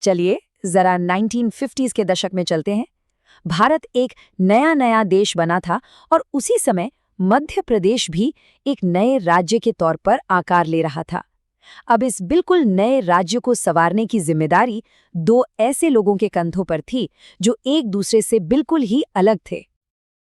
चलिए जरा 1950s के दशक में चलते हैं। भारत एक नया नया देश बना था और उसी समय मध्य प्रदेश भी एक नए राज्य के तौर पर आकार ले रहा था। अब इस बिल्कुल नए राज्य को संवारने की जिम्मेदारी दो ऐसे लोगों के कंधों पर थी जो एक दूसरे से बिल्कुल ही अलग थे।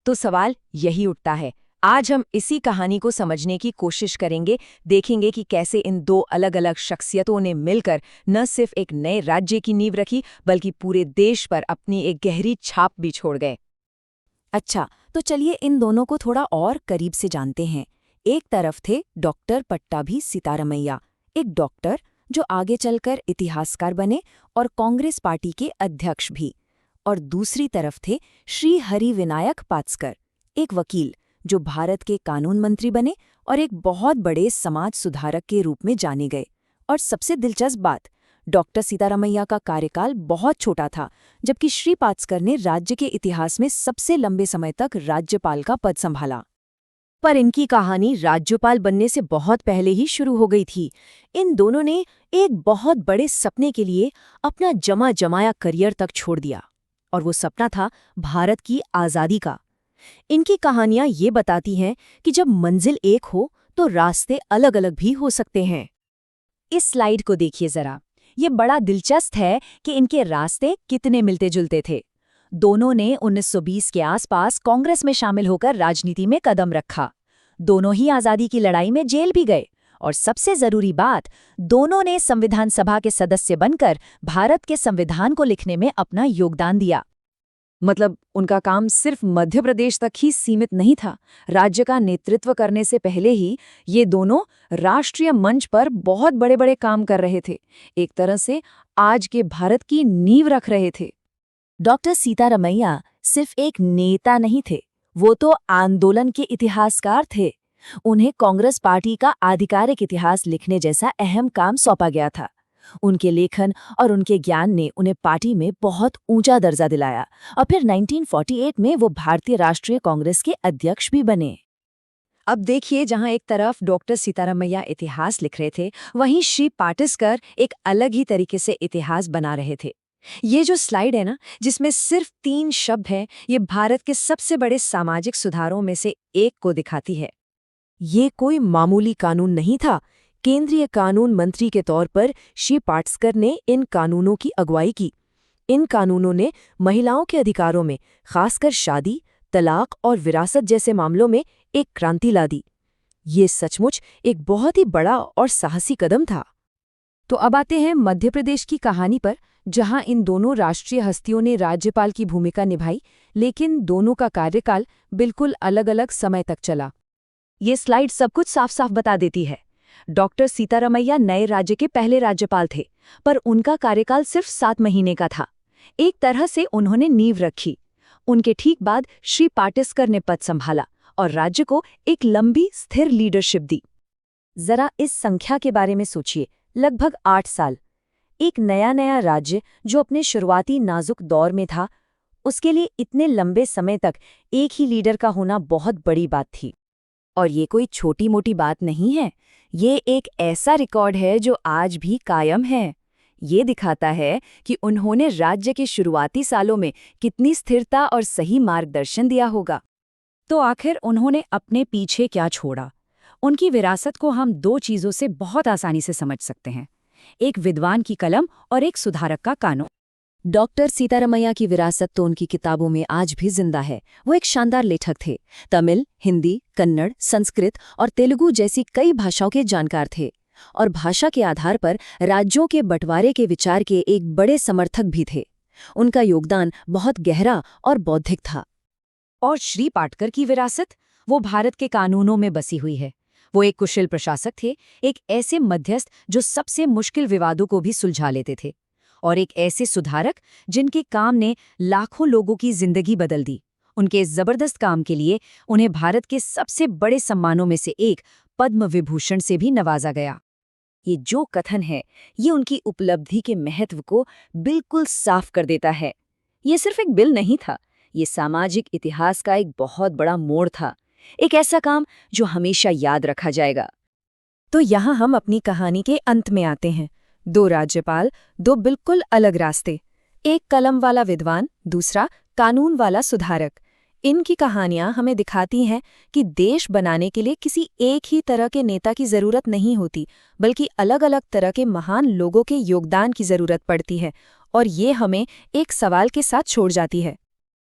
तो सवाल यही उठता है, आज हम इसी कहानी को समझने की कोशिश करेंगे, देखेंगे कि कैसे इन दो अलग अलग शख्सियतों ने मिलकर न सिर्फ एक नए राज्य की नींव रखी बल्कि पूरे देश पर अपनी एक गहरी छाप भी छोड़ गए। अच्छा, तो चलिए इन दोनों को थोड़ा और करीब से जानते हैं। एक तरफ थे डॉक्टर पट्टाभी सीतारमैया, एक डॉक्टर जो आगे चलकर इतिहासकार बने और कांग्रेस पार्टी के अध्यक्ष भी। और दूसरी तरफ थे श्री हरि विनायक पाटकर, एक वकील जो भारत के कानून मंत्री बने और एक बहुत बड़े समाज सुधारक के रूप में जाने गए। और सबसे दिलचस्प बात, डॉक्टर सीतारमैया का कार्यकाल बहुत छोटा था, जबकि श्री पाटकर ने राज्य के इतिहास में सबसे लंबे समय तक राज्यपाल का पद संभाला। पर इनकी कहानी राज्यपाल बनने से बहुत पहले ही शुरू हो गई थी। इन दोनों ने एक बहुत बड़े सपने के लिए अपना जमा जमाया करियर तक छोड़ दिया, और वो सपना था भारत की आज़ादी का। इनकी कहानियां ये बताती हैं कि जब मंजिल एक हो तो रास्ते अलग अलग भी हो सकते हैं। इस स्लाइड को देखिए जरा, ये बड़ा दिलचस्प है कि इनके रास्ते कितने मिलते जुलते थे। दोनों ने 1920 के आसपास कांग्रेस में शामिल होकर राजनीति में कदम रखा। दोनों ही आज़ादी की लड़ाई में जेल भी गए, और सबसे जरूरी बात, दोनों ने संविधान सभा के सदस्य बनकर भारत के संविधान को लिखने में अपना योगदान दिया। मतलब उनका काम सिर्फ मध्य प्रदेश तक ही सीमित नहीं था। राज्य का नेतृत्व करने से पहले ही ये दोनों राष्ट्रीय मंच पर बहुत बड़े बड़े काम कर रहे थे। एक तरह से आज के भारत की नींव रख रहे थे। डॉक्टर सीतारमैया सिर्फ एक नेता नहीं थे, वो तो आंदोलन के इतिहासकार थे। उन्हें कांग्रेस पार्टी का आधिकारिक इतिहास लिखने जैसा अहम काम सौंपा गया था। उनके लेखन और उनके ज्ञान ने उन्हें पार्टी में बहुत ऊंचा दर्जा दिलाया, और फिर 1948 में वो भारतीय राष्ट्रीय कांग्रेस के अध्यक्ष भी बने। अब देखिए, जहां एक तरफ डॉक्टर सीतारमैया इतिहास लिख रहे थे, वहीं श्री पाटकर एक अलग ही तरीके से इतिहास बना रहे थे। ये जो स्लाइड है ना, जिसमें सिर्फ 3 शब्द हैं, ये भारत के सबसे बड़े सामाजिक सुधारों में से एक को दिखाती है। ये कोई मामूली कानून नहीं था। केंद्रीय कानून मंत्री के तौर पर श्री पाटकर ने इन कानूनों की अगुवाई की। इन कानूनों ने महिलाओं के अधिकारों में, खासकर शादी, तलाक और विरासत जैसे मामलों में एक क्रांति ला दी। ये सचमुच एक बहुत ही बड़ा और साहसी कदम था। तो अब आते हैं मध्य प्रदेश की कहानी पर, जहां इन दोनों राष्ट्रीय हस्तियों ने राज्यपाल की भूमिका निभाई, लेकिन दोनों का कार्यकाल बिल्कुल अलग अलग समय तक चला। ये स्लाइड सब कुछ साफ साफ बता देती है। डॉक्टर सीतारमैया नए राज्य के पहले राज्यपाल थे, पर उनका कार्यकाल सिर्फ 7 महीने का था। एक तरह से उन्होंने नींव रखी। उनके ठीक बाद श्री पाटकर ने पद संभाला और राज्य को एक लंबी स्थिर लीडरशिप दी। जरा इस संख्या के बारे में सोचिए, लगभग 8 साल। एक नया नया राज्य जो अपने शुरुआती नाजुक दौर में था, उसके लिए इतने लंबे समय तक एक ही लीडर का होना बहुत बड़ी बात थी। और ये कोई छोटी मोटी बात नहीं है, ये एक ऐसा रिकॉर्ड है जो आज भी कायम है। ये दिखाता है कि उन्होंने राज्य के शुरुआती सालों में कितनी स्थिरता और सही मार्गदर्शन दिया होगा। तो आखिर उन्होंने अपने पीछे क्या छोड़ा? उनकी विरासत को हम 2 चीज़ों से बहुत आसानी से समझ सकते हैं, एक विद्वान की कलम और एक सुधारक का कानून। डॉक्टर सीतारमैया की विरासत तो उनकी किताबों में आज भी जिंदा है। वो एक शानदार लेखक थे। तमिल, हिंदी, कन्नड़, संस्कृत और तेलुगु जैसी कई भाषाओं के जानकार थे, और भाषा के आधार पर राज्यों के बंटवारे के विचार के एक बड़े समर्थक भी थे। उनका योगदान बहुत गहरा और बौद्धिक था। और श्री पाटकर की विरासत, वो भारत के कानूनों में बसी हुई है। वो एक कुशल प्रशासक थे, एक ऐसे मध्यस्थ जो सबसे मुश्किल विवादों को भी सुलझा लेते थे, और एक ऐसे सुधारक जिनके काम ने लाखों लोगों की जिंदगी बदल दी। उनके इस जबरदस्त काम के लिए उन्हें भारत के सबसे बड़े सम्मानों में से एक पद्म विभूषण से भी नवाजा गया। ये जो कथन है, ये उनकी उपलब्धि के महत्व को बिल्कुल साफ कर देता है। ये सिर्फ एक बिल नहीं था, ये सामाजिक इतिहास का एक बहुत बड़ा मोड़ था, एक ऐसा काम जो हमेशा याद रखा जाएगा। तो यहाँ हम अपनी कहानी के अंत में आते हैं। दो राज्यपाल, दो बिल्कुल अलग रास्ते। एक कलम वाला विद्वान, दूसरा कानून वाला सुधारक। इनकी कहानियां हमें दिखाती हैं कि देश बनाने के लिए किसी एक ही तरह के नेता की जरूरत नहीं होती, बल्कि अलग-अलग तरह के महान लोगों के योगदान की जरूरत पड़ती है। और ये हमें एक सवाल के साथ छोड़ जाती है।